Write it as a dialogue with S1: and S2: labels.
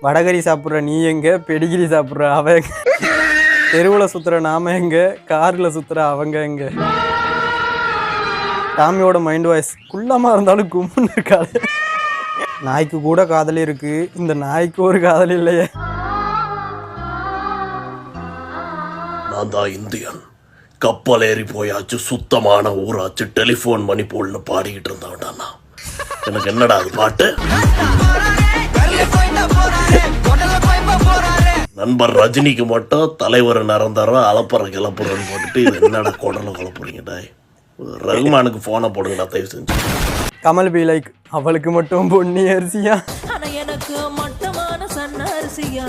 S1: வடகரி சாப்பிட்ற நீ எங்க, பெடிகிரி சாப்பிட்ற அவ எங்க, தெருவில் சுற்றுற நாம எங்க, காரில் சுற்றுற அவங்க எங்க. டாமியோட மைண்ட் வாய்ஸ் குள்ளமாக இருந்தாலும் கும்முன்னு இருக்காது. நாய்க்கு கூட காதலி இருக்கு, இந்த நாய்க்கு ஒரு காதலி இல்லையே.
S2: நான் தான் இந்தியன், கப்பல் ஏறி போயாச்சு, சுத்தமான ஊராச்சு, டெலிஃபோன் மணி போல்னு பாடிக்கிட்டு இருந்தான்டா. எனக்கு என்னடா அது பாட்டு? நண்பர் ரஜினிக்கு மட்டும் தலைவர் நிரந்தரம் அலப்பற கிளப்புறன்னு போட்டுட்டு இது என்னடா குடலை குழப்புறீங்கடா. ரகுமானுக்கு போனை போடுங்கடா தயவு செஞ்சு.
S1: கமல் பி லைக், அவளுக்கு மட்டும் பொன்னி அரிசியா,
S3: எனக்கு மட்டமான சன்ன அரிசியா.